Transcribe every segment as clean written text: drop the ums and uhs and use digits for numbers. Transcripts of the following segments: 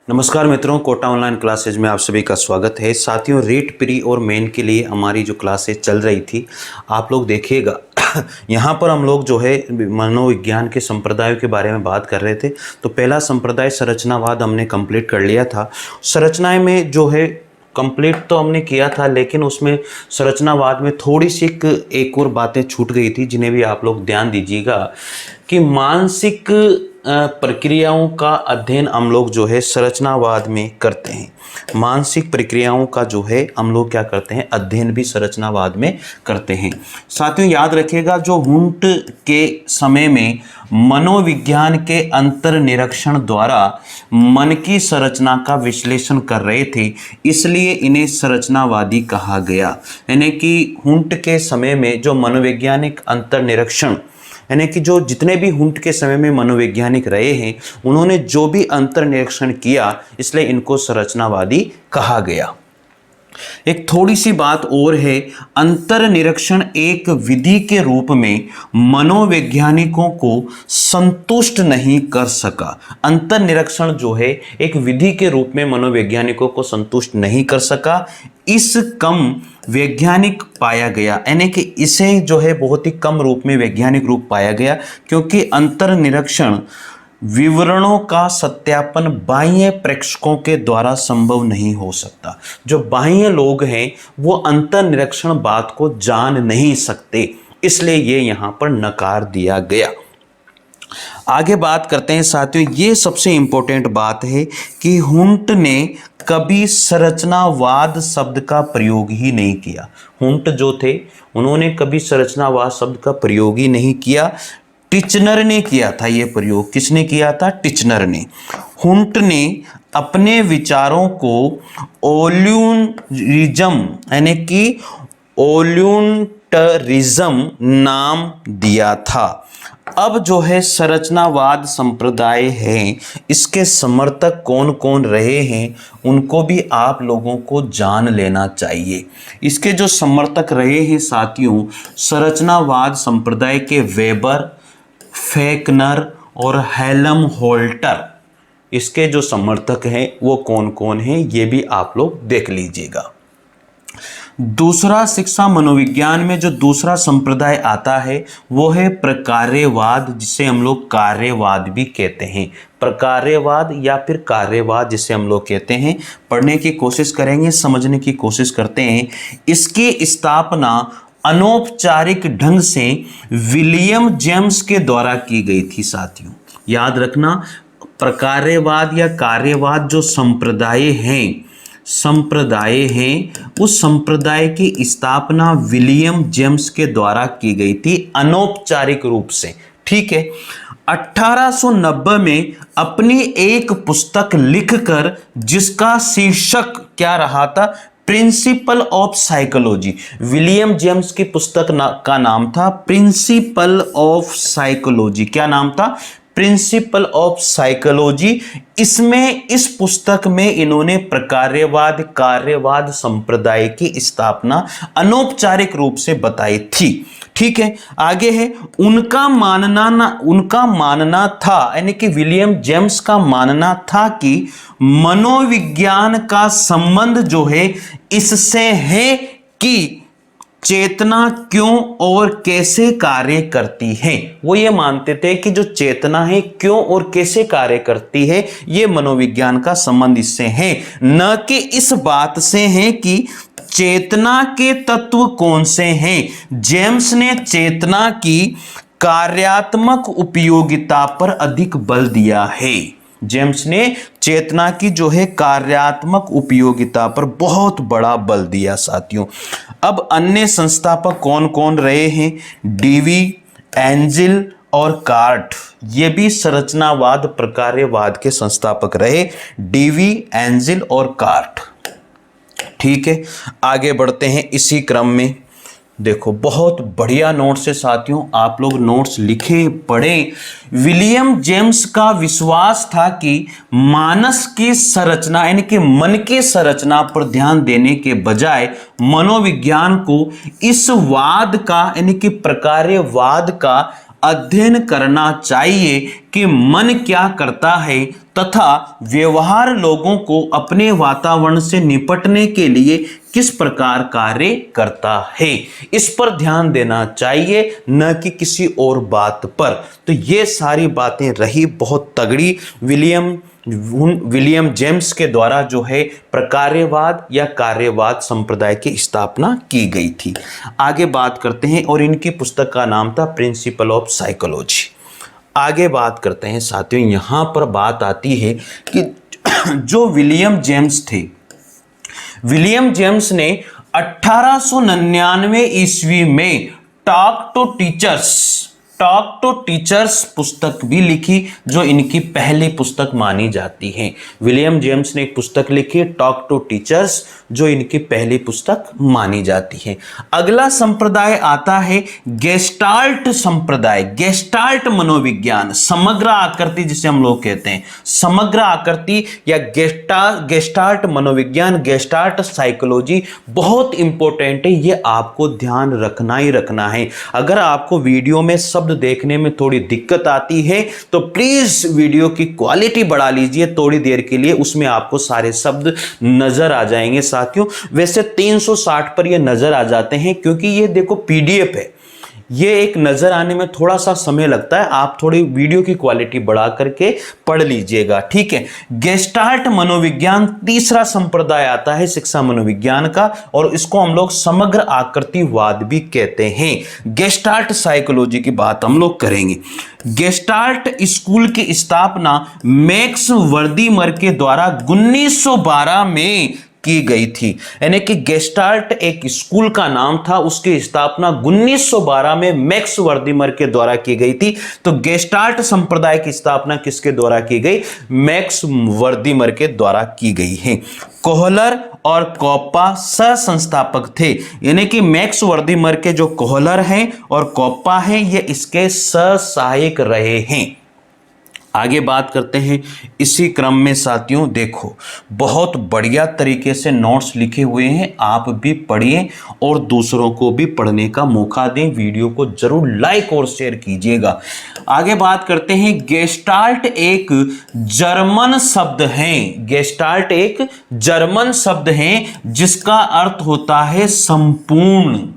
नमस्कार मित्रों, Kota online classes में आप सभी का स्वागत है। साथियों, रीट प्री और मेन के लिए हमारी जो क्लासेज चल रही थी, आप लोग देखिएगा यहाँ पर हम लोग जो है मनोविज्ञान के संप्रदायों के बारे में बात कर रहे थे। तो पहला संप्रदाय संरचनावाद हमने कंप्लीट कर लिया था। संरचनाएं में जो है कंप्लीट तो हमने किया था, लेकिन उसमें संरचनावाद में थोड़ी सी एक और बातें छूट गई थी, जिन्हें भी आप लोग ध्यान दीजिएगा कि मानसिक प्रक्रियाओं का अध्ययन हम लोग जो है संरचनावाद में करते हैं। मानसिक प्रक्रियाओं का जो है हम लोग क्या करते हैं, अध्ययन भी संरचनावाद में करते हैं। साथियों याद रखिएगा, जो हुंट के समय में मनोविज्ञान के अंतर्निरीक्षण द्वारा मन की संरचना का विश्लेषण कर रहे थे, इसलिए इन्हें संरचनावादी कहा गया। यानी कि हुंट के समय में जो मनोवैज्ञानिक अंतर्निरीक्षण, यानी कि जो जितने भी हुंट के समय में मनोवैज्ञानिक रहे हैं, उन्होंने जो भी अंतर्निरीक्षण किया, इसलिए इनको संरचनावादी कहा गया। एक थोड़ी सी बात और है, अंतर्निरीक्षण एक विधि के रूप में मनोवैज्ञानिकों को संतुष्ट नहीं कर सका। अंतर्निरीक्षण जो है एक विधि के रूप में मनोवैज्ञानिकों को संतुष्ट नहीं कर सका, इस कम वैज्ञानिक पाया गया। यानी कि इसे जो है बहुत ही कम रूप में वैज्ञानिक रूप पाया गया, क्योंकि अंतर्निरीक्षण विवरणों का सत्यापन बाह्य प्रेक्षकों के द्वारा संभव नहीं हो सकता। जो बाह्य लोग हैं वो अंतर्निरीक्षण बात को जान नहीं सकते, इसलिए ये यहाँ पर नकार दिया गया। आगे बात करते हैं साथियों, ये सबसे इंपॉर्टेंट बात है कि हुंट ने कभी संरचनावाद शब्द का प्रयोग ही नहीं किया। हुंट जो थे उन्होंने कभी संरचनावाद शब्द का प्रयोग ही नहीं किया। टिचनर ने किया था ये प्रयोग। किसने किया था? टिचनर ने। हुंट ने अपने विचारों को ओल्यूनरिज्म यानी कि ओल्यूनटरिज्म नाम दिया था। अब जो है संरचनावाद संप्रदाय है, इसके समर्थक कौन कौन रहे हैं उनको भी आप लोगों को जान लेना चाहिए। इसके जो समर्थक रहे हैं साथियों, संरचनावाद संप्रदाय के वेबर, फेकनर और हेल्महोल्ट्ज़, इसके जो समर्थक हैं वो कौन कौन हैं, ये भी आप लोग देख लीजिएगा। दूसरा शिक्षा मनोविज्ञान में जो दूसरा संप्रदाय आता है वो है प्रकार्यवाद, जिसे हम लोग कार्यवाद भी कहते हैं। प्रकार्यवाद या फिर कार्यवाद जिसे हम लोग कहते हैं, पढ़ने की कोशिश करेंगे, समझने की कोशिश करते हैं। इसकी स्थापना अनौपचारिक ढंग से विलियम जेम्स के द्वारा की गई थी। साथियों याद रखना, प्रकार्यवाद या कार्यवाद जो संप्रदाय हैं, उस संप्रदाय की स्थापना विलियम जेम्स के द्वारा की गई थी अनौपचारिक रूप से। ठीक है। 1890 में अपनी एक पुस्तक लिखकर, जिसका शीर्षक क्या रहा था? Principle of psychology. William James की पुस्तक का नाम था प्रिंसिपल ऑफ साइकोलॉजी। क्या नाम था? Principle of psychology. इसमें इस पुस्तक में इन्होंने प्रकार्यवाद कार्यवाद संप्रदाय की स्थापना अनौपचारिक रूप से बताई थी। ठीक है। आगे है, उनका मानना था, यानी कि विलियम जेम्स का मानना था कि मनोविज्ञान का संबंध जो है इससे है कि चेतना क्यों और कैसे कार्य करती है। वो ये मानते थे कि जो चेतना है क्यों और कैसे कार्य करती है, ये मनोविज्ञान का संबंध इससे है, न कि इस बात से है कि चेतना के तत्व कौन से हैं। जेम्स ने चेतना की कार्यात्मक उपयोगिता पर अधिक बल दिया है। जेम्स ने चेतना की जो है कार्यात्मक उपयोगिता पर बहुत बड़ा बल दिया। साथियों अब अन्य संस्थापक कौन कौन रहे हैं? डीवी, एंजिल और कार्ट, ये भी संरचनावाद प्रकार्यवाद के संस्थापक रहे। डीवी, एंजिल और कार्ट। ठीक है, आगे बढ़ते हैं इसी क्रम में। देखो बहुत बढ़िया नोट्स है साथियों, आप लोग नोट्स लिखे पढ़ें। विलियम जेम्स का विश्वास था कि मानस की संरचना यानी कि मन की संरचना पर ध्यान देने के बजाय मनोविज्ञान को इस वाद का यानी कि प्रकार्यवाद का अध्ययन करना चाहिए कि मन क्या करता है तथा व्यवहार लोगों को अपने वातावरण से निपटने के लिए किस प्रकार कार्य करता है, इस पर ध्यान देना चाहिए, न कि किसी और बात पर। तो ये सारी बातें रही बहुत तगड़ी विलियम जेम्स के द्वारा जो है प्रकार्यवाद या कार्यवाद संप्रदाय की स्थापना की गई थी। आगे बात करते हैं, और इनकी पुस्तक का नाम था प्रिंसिपल ऑफ साइकोलॉजी। आगे बात करते हैं साथियों, यहां पर बात आती है कि जो विलियम जेम्स थे, विलियम जेम्स ने 1899 ईस्वी में टॉक टू टीचर्स पुस्तक भी लिखी, जो इनकी पहली पुस्तक मानी जाती है। विलियम जेम्स ने एक पुस्तक लिखी टॉक टू टीचर्स, जो इनकी पहली पुस्तक मानी जाती है। अगला संप्रदाय आता है गेस्टाल्ट संप्रदाय। गेस्टाल्ट मनोविज्ञान, समग्र आकृति जिसे हम लोग कहते हैं, समग्र आकृति या गेस्टाल्ट मनोविज्ञान, गेस्टाल्ट साइकोलॉजी बहुत इंपॉर्टेंट है, ये आपको ध्यान रखना ही रखना है। अगर आपको वीडियो में शब्द देखने में थोड़ी दिक्कत आती है तो प्लीज वीडियो की क्वालिटी बढ़ा लीजिए थोड़ी देर के लिए, उसमें आपको सारे शब्द नजर आ जाएंगे साथियों। वैसे 360 पर ये नजर आ जाते हैं, क्योंकि ये देखो पीडीएफ है, ये एक नजर आने में थोड़ा सा समय लगता है। आप थोड़ी वीडियो की क्वालिटी बढ़ा करके पढ़ लीजिएगा, ठीक है। गेस्टाल्ट मनोविज्ञान तीसरा संप्रदाय आता है शिक्षा मनोविज्ञान का, और इसको हम लोग समग्र आकृतिवाद भी कहते हैं। गेस्टाल्ट साइकोलॉजी की बात हम लोग करेंगे। गेस्टाल्ट स्कूल की स्थापना मैक्स वर्दीमर के द्वारा 1912 में की गई थी, यानी कि गेस्टाल्ट एक स्कूल का नाम था, उसकी स्थापना 1912 में मैक्स वर्दीमर के द्वारा की गई थी। तो गेस्टाल्ट संप्रदाय की स्थापना किसके द्वारा की गई? मैक्स वर्दीमर के द्वारा की गई है। कोहलर और कोप्पा सह संस्थापक थे, यानी कि मैक्स वर्दीमर के जो कोहलर हैं और कोप्पा हैं, ये इसके सह सहायक रहे हैं। आगे बात करते हैं इसी क्रम में साथियों, देखो बहुत बढ़िया तरीके से नोट्स लिखे हुए हैं, आप भी पढ़िए और दूसरों को भी पढ़ने का मौका दें। वीडियो को जरूर लाइक और शेयर कीजिएगा। आगे बात करते हैं, गेस्टाल्ट एक जर्मन शब्द है। गेस्टाल्ट एक जर्मन शब्द है जिसका अर्थ होता है संपूर्ण,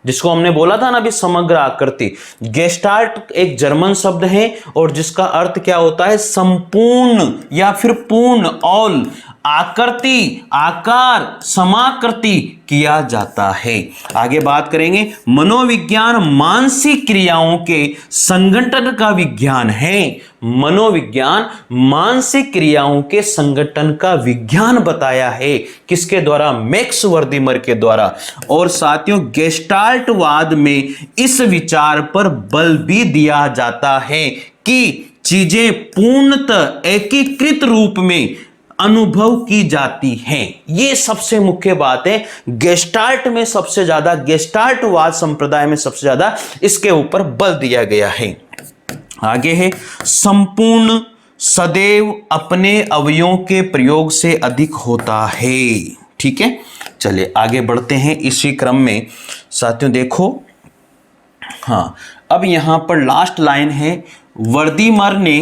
जिसको हमने बोला था ना अभी समग्र आकृति। गेस्टाल्ट एक जर्मन शब्द है और जिसका अर्थ क्या होता है? संपूर्ण या फिर पूर्ण, ऑल, आकृति, आकार, समाकृति किया जाता है। आगे बात करेंगे, मनोविज्ञान मानसिक क्रियाओं के संगठन का विज्ञान है। मनोविज्ञान मानसिक क्रियाओं के संगठन का विज्ञान बताया है, किसके द्वारा? मैक्स वर्दीमर के द्वारा। और साथियों, गेस्टाल्टवाद में इस विचार पर बल भी दिया जाता है कि चीजें पूर्णतः एकीकृत रूप में अनुभव की जाती हैं। ये सबसे मुख्य बात है। गेस्टाल्ट में सबसे ज्यादा, गेस्टाल्टवाद संप्रदाय में सबसे ज्यादा इसके ऊपर बल दिया गया है। आगे है, संपूर्ण सदैव अपने अवयवों के प्रयोग से अधिक होता है। ठीक है, चलिए आगे बढ़ते हैं इसी क्रम में साथियों। देखो, हाँ, अब यहां पर लास्ट लाइन है, वर्दीमर ने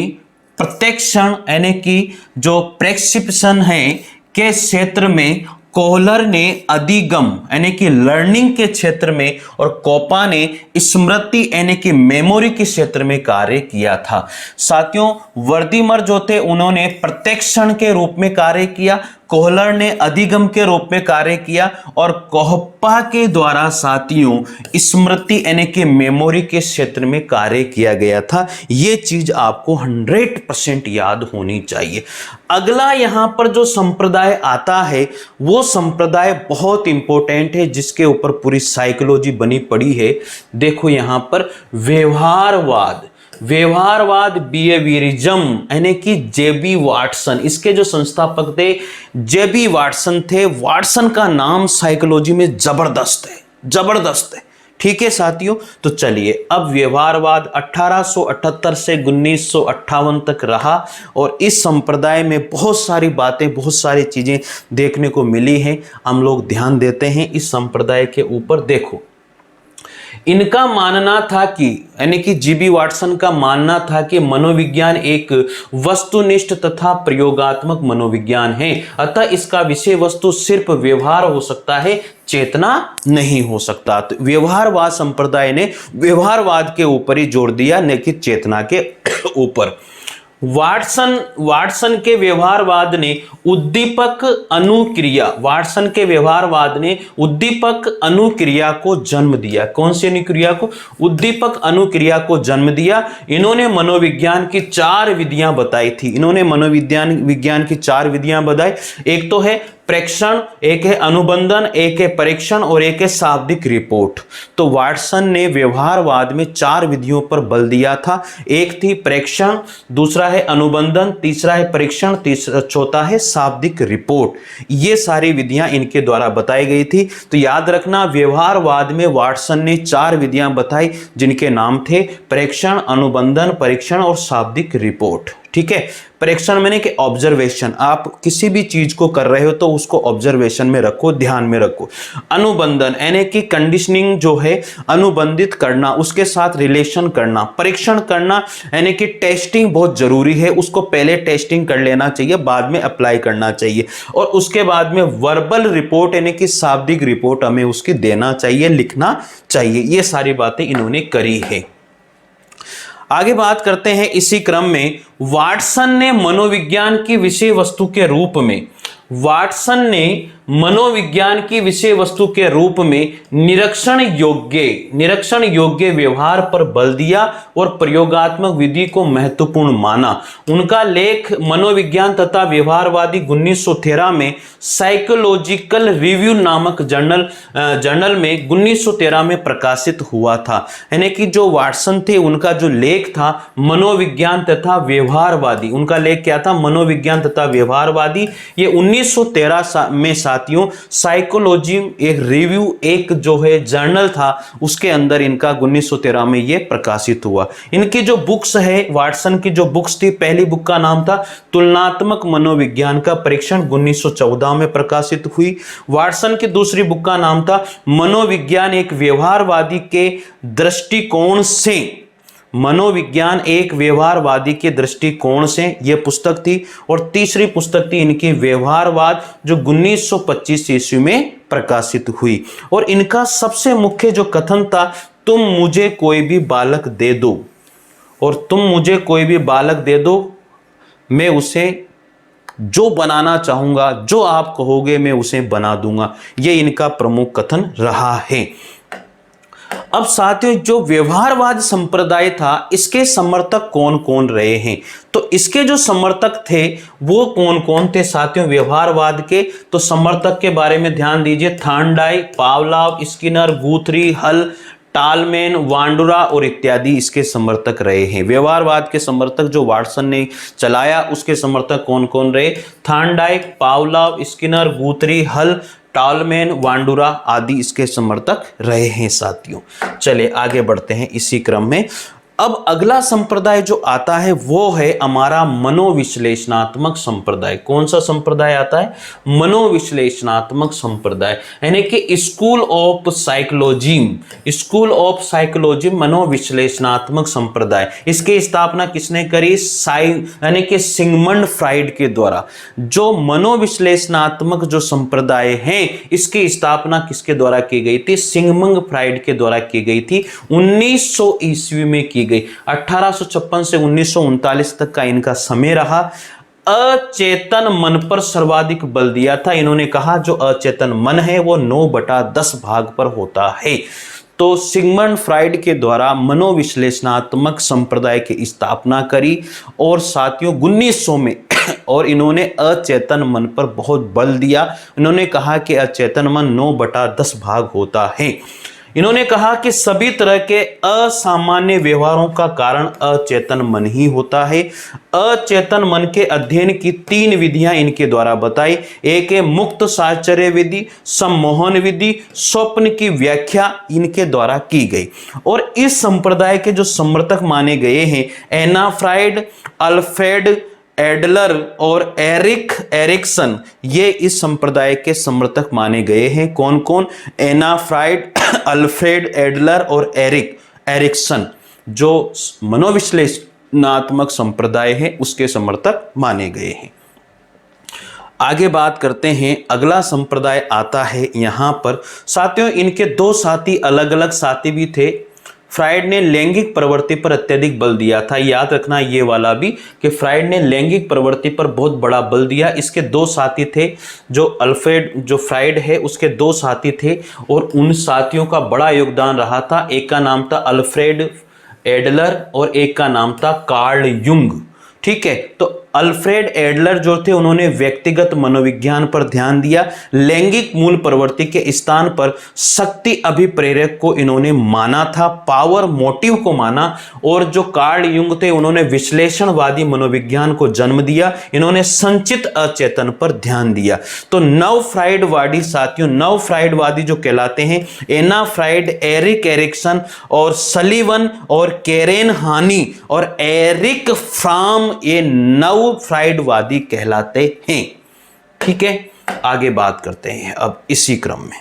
प्रत्यक्षण यानी कि जो प्रेस्क्रिप्शन है के क्षेत्र में, कोहलर ने अधिगम यानी कि लर्निंग के क्षेत्र में, और कोप्पा ने स्मृति यानी कि मेमोरी के क्षेत्र में कार्य किया था। साथियों, वर्दीमर जो थे उन्होंने प्रत्यक्षण के रूप में कार्य किया, कोहलर ने अधिगम के रूप में कार्य किया, और कोप्पा के द्वारा साथियों स्मृति यानी कि मेमोरी के क्षेत्र में कार्य किया गया था। यह चीज आपको 100% याद होनी चाहिए। अगला यहां पर जो संप्रदाय आता है वो संप्रदाय बहुत इंपॉर्टेंट है, जिसके ऊपर पूरी साइकोलॉजी बनी पड़ी है। देखो यहां पर व्यवहारवाद, व्यवहारवाद, बिहेवियरिज्म यानी कि जेबी वाटसन, इसके जो संस्थापक थे जेबी वाटसन थे। वाटसन का नाम साइकोलॉजी में जबरदस्त है, जबरदस्त है। ठीक है साथियों, तो चलिए अब व्यवहारवाद 1878 से 1958 तक रहा, और इस संप्रदाय में बहुत सारी बातें, बहुत सारी चीजें देखने को मिली हैं। हम लोग ध्यान देते हैं इस संप्रदाय के ऊपर। देखो, इनका मानना था कि यानी कि जीबी वाटसन का मानना था कि मनोविज्ञान एक वस्तुनिष्ठ तथा प्रयोगात्मक मनोविज्ञान है, अतः इसका विषय वस्तु सिर्फ व्यवहार हो सकता है, चेतना नहीं हो सकता। तो व्यवहारवाद संप्रदाय ने व्यवहारवाद के ऊपर ही जोर दिया, न कि चेतना के ऊपर। वाटसन के व्यवहारवाद ने उद्दीपक अनुक्रिया को जन्म दिया। कौन सी अनुक्रिया को? उद्दीपक अनुक्रिया को जन्म दिया। इन्होंने मनोविज्ञान की 4 विधियां बताई थी। विज्ञान की 4 विधियां बताई। एक तो है प्रेक्षण, एक है अनुबंधन, एक है परीक्षण और एक है शाब्दिक रिपोर्ट। तो वाटसन ने व्यवहारवाद में 4 विधियों पर बल दिया था। एक थी प्रेक्षण, दूसरा है अनुबंधन, तीसरा है परीक्षण, चौथा है शाब्दिक रिपोर्ट। ये सारी विधियां इनके द्वारा बताई गई थी। तो याद रखना, व्यवहारवाद में वाटसन ने 4 विधियां बताई, जिनके नाम थे प्रेक्षण, अनुबंधन, परीक्षण और शाब्दिक रिपोर्ट। ठीक है। परीक्षण मैंने कि ऑब्जर्वेशन, आप किसी भी चीज को कर रहे हो तो उसको ऑब्जर्वेशन में रखो, ध्यान में रखो। अनुबंधन यानी कि कंडीशनिंग जो है, अनुबंधित करना, उसके साथ रिलेशन करना। परीक्षण करना यानी कि टेस्टिंग बहुत जरूरी है, उसको पहले टेस्टिंग कर लेना चाहिए, बाद में अप्लाई करना चाहिए। और उसके बाद में वर्बल रिपोर्ट यानी कि शाब्दिक रिपोर्ट हमें उसकी देना चाहिए, लिखना चाहिए। ये सारी बातें इन्होंने करी है। आगे बात करते हैं इसी क्रम में, वाटसन ने मनोविज्ञान की विषय वस्तु के रूप में निरीक्षण योग्य व्यवहार पर बल दिया और प्रयोगात्मक विधि को महत्वपूर्ण माना। उनका लेख मनोविज्ञान तथा व्यवहारवादी 1913 में साइकोलॉजिकल रिव्यू नामक जर्नल में 1913 में प्रकाशित हुआ था। यानी कि जो वाटसन थे, उनका जो लेख था मनोविज्ञान तथा व्यवहारवादी, उनका लेख क्या था? मनोविज्ञान तथा व्यवहारवादी। ये 1913 में साथियों साइकोलॉजी एक रिव्यू, एक जो है जर्नल था, उसके अंदर इनका 1913 में ये प्रकाशित हुआ। इनकी जो बुक्स है, वाटसन की जो बुक्स थी, पहली बुक का नाम था तुलनात्मक मनोविज्ञान का परीक्षण, 1914 में प्रकाशित हुई। वाटसन की दूसरी बुक का नाम था मनोविज्ञान एक व्यवहारवादी के दृष्टिकोण से, यह पुस्तक थी। और तीसरी पुस्तक थी इनकी व्यवहारवाद, जो 1925 ईस्वी में प्रकाशित हुई। और इनका सबसे मुख्य जो कथन था, तुम मुझे कोई भी बालक दे दो, मैं उसे जो बनाना चाहूंगा, जो आप कहोगे मैं उसे बना दूंगा। यह इनका प्रमुख कथन रहा है। अब साथियों, जो व्यवहारवाद संप्रदाय था, इसके समर्थक कौन कौन रहे हैं? तो इसके जो समर्थक थे वो कौन कौन थे साथियों व्यवहारवाद के? तो समर्थक के बारे में ध्यान दीजिए। थार्नडाइक, पावलोव, स्किनर, गुथरी, हल, टालमैन, वांडुरा और इत्यादि इसके समर्थक रहे हैं। व्यवहारवाद के समर्थक जो वाटसन ने चलाया, उसके समर्थक कौन कौन रहे? थार्नडाइक, पावलोव, स्किनर, गुथरी, हल, टालमैन, वांडुरा आदि इसके समर्थक रहे हैं साथियों। चलिए आगे बढ़ते हैं इसी क्रम में। अब अगला संप्रदाय जो आता है वो है हमारा मनोविश्लेषणात्मक संप्रदाय। कौन सा संप्रदाय आता है? मनोविश्लेषणात्मक संप्रदाय, यानी कि स्कूल ऑफ साइकोलॉजी मनोविश्लेषणात्मक संप्रदाय। इसकी स्थापना किसने करी? यानी कि सिगमंड फ्राइड के द्वारा। जो मनोविश्लेषणात्मक जो संप्रदाय है, इसकी स्थापना किसके द्वारा की गई थी? सिगमंड फ्राइड के द्वारा की गई थी, 1900 ईस्वी में की गई। 1856 से 1939 तक का इनका समय रहा। अचेतन मन पर सर्वाधिक बल दिया था। इन्होंने कहा जो अचेतन मन है वो 9/10 भाग पर होता है। तो सिगमंड फ्राइड के द्वारा मनोविश्लेषणात्मक संप्रदाय की स्थापना करी और साथियों 1900 में और इन्होंने अचेतन मन पर बहुत बल दिया। इन्होंने कहा कि अचेतन मन 9/10 भाग होता है। इन्होंने कहा कि सभी तरह के असामान्य व्यवहारों का कारण अचेतन मन ही होता है। अचेतन मन के अध्ययन की 3 विधियां इनके द्वारा बताई। एक है मुक्त साहचर्य विधि, सम्मोहन विधि, स्वप्न की व्याख्या इनके द्वारा की गई। और इस संप्रदाय के जो समर्थक माने गए हैं एना फ्राइड, अल्फ्रेड एडलर और एरिक्सन ये इस संप्रदाय के समर्थक माने गए हैं। कौन कौन? एना फ्राइड, अल्फ्रेड एडलर और एरिक्सन जो मनोविश्लेषणात्मक संप्रदाय है उसके समर्थक माने गए हैं। आगे बात करते हैं, अगला संप्रदाय आता है यहां पर। साथियों, इनके दो साथी, अलग अलग साथी भी थे। फ्राइड ने लैंगिक प्रवृत्ति पर अत्यधिक बल दिया था, याद रखना ये वाला भी कि फ्राइड ने लैंगिक प्रवृत्ति पर बहुत बड़ा बल दिया। इसके दो साथी थे, जो फ्राइड है उसके दो साथी थे और उन साथियों का बड़ा योगदान रहा था। एक का नाम था अल्फ्रेड एडलर और एक का नाम था कार्ल युंग। ठीक है, तो अल्फ्रेड एडलर जो थे उन्होंने व्यक्तिगत मनोविज्ञान पर ध्यान दिया, लैंगिक मूल प्रवृत्ति के स्थान पर शक्ति अभिप्रेरक को इन्होंने माना था, पावर मोटिव को माना। और जो कार्ल युंग थे उन्होंने विश्लेषणवादी मनोविज्ञान को जन्म दिया, इन्होंने संचित अचेतन पर ध्यान दिया। तो नव फ्राइडवादी साथियों, नव फ्राइडवादी जो कहलाते हैं एना फ्राइड, एरिक एरिक्सन और सलीवन और कैरेन हानी और एरिक फ्राम, ये नव फ्राइडवादी कहलाते हैं। ठीक है, आगे बात करते हैं अब इसी क्रम में।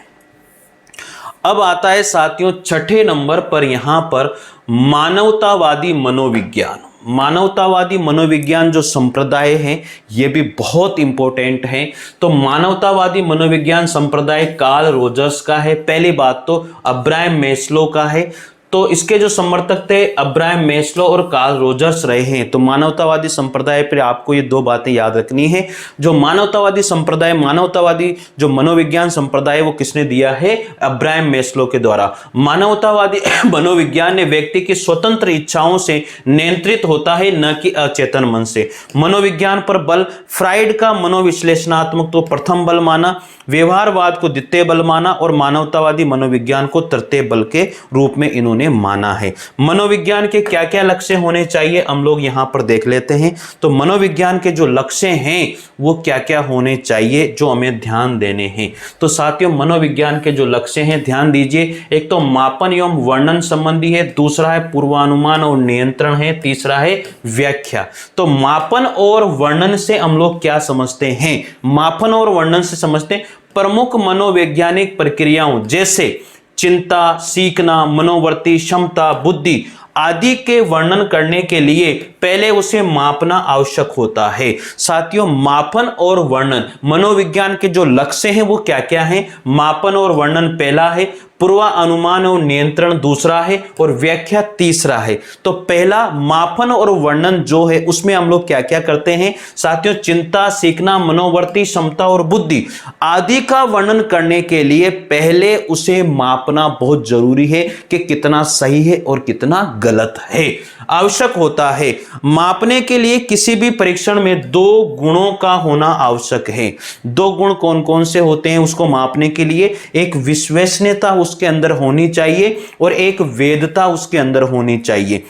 अब आता है साथियों छठे नंबर पर यहां पर मानवतावादी मनोविज्ञान। मानवतावादी मनोविज्ञान जो संप्रदाय है ये भी बहुत इंपॉर्टेंट है। तो मानवतावादी मनोविज्ञान संप्रदाय कार्ल रोजर्स का है। पहली बात तो अब्राहम मैस्लो का है। तो इसके जो समर्थक थे अब्राहम मैस्लो और कार्ल रोजर्स रहे हैं। तो मानवतावादी संप्रदाय पर आपको ये दो बातें याद रखनी है। जो मानवतावादी संप्रदाय, मानवतावादी जो मनोविज्ञान संप्रदाय वो किसने दिया है? अब्राहम मैस्लो के द्वारा। मानवतावादी मनोविज्ञान ने व्यक्ति की स्वतंत्र इच्छाओं से नियंत्रित होता है, न कि अचेतन मन से। मनोविज्ञान पर बल, फ्राइड का मनोविश्लेषणात्मक तो प्रथम बल माना, व्यवहारवाद को द्वितीय बल माना और मानवतावादी मनोविज्ञान को तृतीय बल के रूप में इन्होंने माना है। मनोविज्ञान के क्या क्या लक्ष्य होने चाहिए हम लोग यहां पर देख लेते हैं। तो मनोविज्ञान के जो लक्ष्य हैं वो क्या क्या होने चाहिए जो हमें ध्यान देने हैं। तो साथियों, मनोविज्ञान के जो लक्ष्य हैं ध्यान दीजिए। एक तो मापन एवं वर्णन संबंधी है, दूसरा है पूर्वानुमान और नियंत्रण है, तीसरा है व्याख्या। तो मापन और वर्णन से हम लोग क्या समझते हैं? मापन और वर्णन से समझते हैं प्रमुख मनोवैज्ञानिक प्रक्रियाओं जैसे चिंता, सीखना, मनोवृत्ति, क्षमता, बुद्धि आदि के वर्णन करने के लिए पहले उसे मापना आवश्यक होता है। साथियों, मापन और वर्णन मनोविज्ञान के जो लक्ष्य हैं वो क्या क्या हैं? मापन और वर्णन पहला है, पूर्वानुमान और नियंत्रण दूसरा है और व्याख्या तीसरा है। तो पहला मापन और वर्णन जो है उसमें हम लोग क्या क्या करते हैं साथियों? चिंता, सीखना, मनोवृत्ति, क्षमता और बुद्धि आदि का वर्णन करने के लिए पहले उसे मापना बहुत जरूरी है कि कितना सही है और कितना गलत है, आवश्यक होता है। मापने के लिए किसी भी परीक्षण में दो गुणों का होना आवश्यक है। दो गुण कौन कौन से होते हैं उसको मापने के लिए? एक विश्वसनीयता उसके अंदर होनी चाहिए और एक वैधता उसके अंदर होनी चाहिए।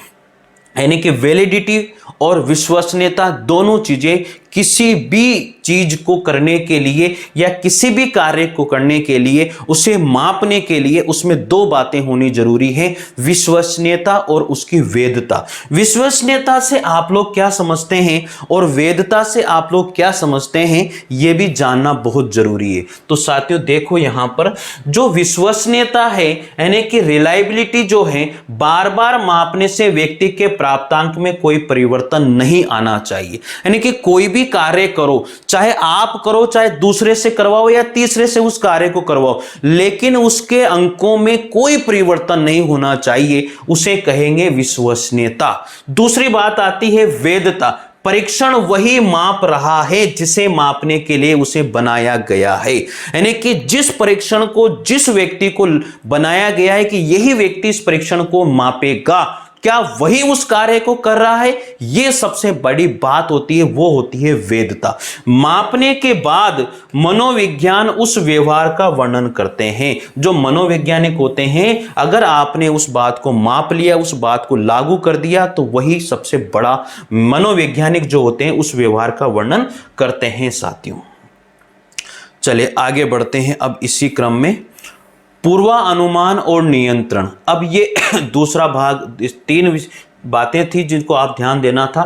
यानी कि वैलिडिटी और विश्वसनीयता दोनों चीजें किसी भी चीज को करने के लिए या किसी भी कार्य को करने के लिए उसे मापने के लिए उसमें दो बातें होनी जरूरी है, विश्वसनीयता और उसकी वैधता। विश्वसनीयता से आप लोग क्या समझते हैं और वैधता से आप लोग क्या समझते हैं यह भी जानना बहुत जरूरी है। तो साथियों देखो यहां पर जो विश्वसनीयता है यानी कि रिलायबिलिटी जो है, बार बार मापने से व्यक्ति के प्राप्तांक में कोई परिवर्तन नहीं आना चाहिए। यानी कि कोई भी कार्य करो, चाहे आप करो चाहे दूसरे से करवाओ या तीसरे से उस कार्य को करवाओ, लेकिन उसके अंकों में कोई परिवर्तन नहीं होना चाहिए, उसे कहेंगे विश्वसनीयता। दूसरी बात आती है वैधता। परीक्षण वही माप रहा है जिसे मापने के लिए उसे बनाया गया है। यानी कि जिस परीक्षण को, जिस व्यक्ति को बनाया गया है कि यही व्यक्ति इस परीक्षण को मापेगा, क्या वही उस कार्य को कर रहा है? यह सबसे बड़ी बात होती है, वो होती है वैधता। मापने के बाद मनोविज्ञान उस व्यवहार का वर्णन करते हैं। जो मनोवैज्ञानिक होते हैं, अगर आपने उस बात को माप लिया, उस बात को लागू कर दिया, तो वही सबसे बड़ा मनोवैज्ञानिक जो होते हैं उस व्यवहार का वर्णन करते हैं। साथियों चलिए आगे बढ़ते हैं अब इसी क्रम में। पूर्वानुमान और नियंत्रण, अब ये दूसरा भाग, तीन बातें थी जिनको आप ध्यान देना था।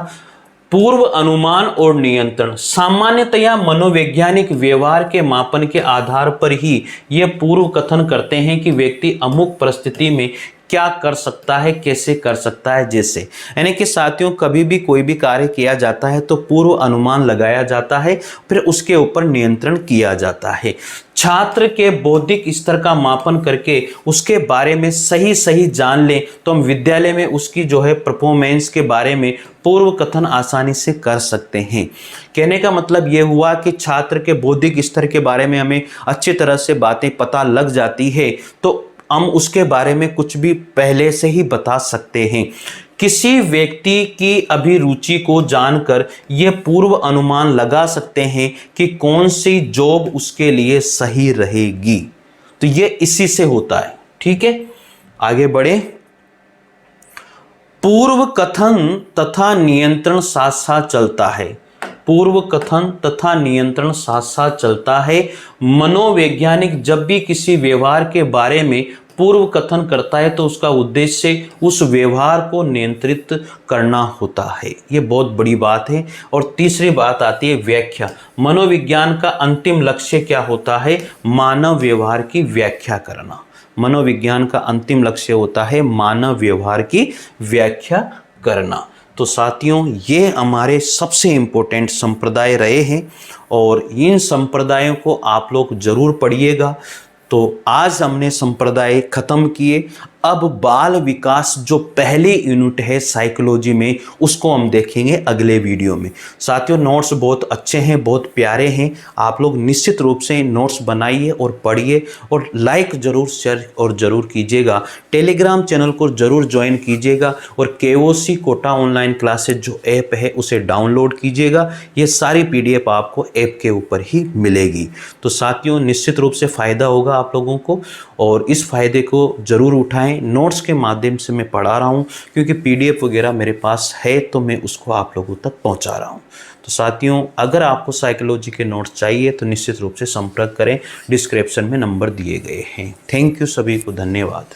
पूर्व अनुमान और नियंत्रण सामान्यतया मनोवैज्ञानिक व्यवहार के मापन के आधार पर ही यह पूर्व कथन करते हैं कि व्यक्ति अमुक परिस्थिति में क्या कर सकता है, कैसे कर सकता है। जैसे यानी कि साथियों, कभी भी कोई भी कार्य किया जाता है तो पूर्व अनुमान लगाया जाता है, फिर उसके ऊपर नियंत्रण किया जाता है। छात्र के बौद्धिक स्तर का मापन करके उसके बारे में सही सही जान लें तो हम विद्यालय में उसकी जो है परफॉर्मेंस के बारे में पूर्व कथन आसानी से कर सकते हैं। कहने का मतलब यह हुआ कि छात्र के बौद्धिक स्तर के बारे में हमें अच्छी तरह से बातें पता लग जाती है तो हम उसके बारे में कुछ भी पहले से ही बता सकते हैं। किसी व्यक्ति की अभिरुचि को जानकर यह पूर्व अनुमान लगा सकते हैं कि कौन सी जॉब उसके लिए सही रहेगी। तो यह इसी से होता है। ठीक है, आगे बढ़े। पूर्व कथन तथा नियंत्रण साथ साथ चलता है। पूर्व कथन तथा नियंत्रण साथ साथ चलता है। मनोवैज्ञानिक जब भी किसी व्यवहार के बारे में पूर्व कथन करता है तो उसका उद्देश्य उस व्यवहार को नियंत्रित करना होता है। यह बहुत बड़ी बात है। और तीसरी बात आती है व्याख्या। मनोविज्ञान का अंतिम लक्ष्य क्या होता है? मानव व्यवहार की व्याख्या करना। मनोविज्ञान का अंतिम लक्ष्य होता है मानव व्यवहार की व्याख्या करना। तो साथियों, ये हमारे सबसे इम्पोर्टेंट संप्रदाय रहे हैं और इन संप्रदायों को आप लोग जरूर पढ़िएगा। तो आज हमने संप्रदाय खत्म किए। अब बाल विकास जो पहली यूनिट है साइकोलॉजी में, उसको हम देखेंगे अगले वीडियो में। साथियों, नोट्स बहुत अच्छे हैं, बहुत प्यारे हैं। आप लोग निश्चित रूप से नोट्स बनाइए और पढ़िए और लाइक जरूर, शेयर और जरूर कीजिएगा। टेलीग्राम चैनल को जरूर ज्वाइन कीजिएगा और KOC कोटा ऑनलाइन क्लासेज जो ऐप है उसे डाउनलोड कीजिएगा। ये सारी PDF आपको ऐप के ऊपर ही मिलेगी। तो साथियों, निश्चित रूप से फ़ायदा होगा आप लोगों को और इस फायदे को जरूर उठाएं। नोट्स के माध्यम से मैं पढ़ा रहा हूं क्योंकि PDF वगैरह मेरे पास है तो मैं उसको आप लोगों तक पहुंचा रहा हूं। तो साथियों, अगर आपको साइकोलॉजी के नोट्स चाहिए तो निश्चित रूप से संपर्क करें। डिस्क्रिप्शन में नंबर दिए गए हैं। थैंक यू, सभी को धन्यवाद।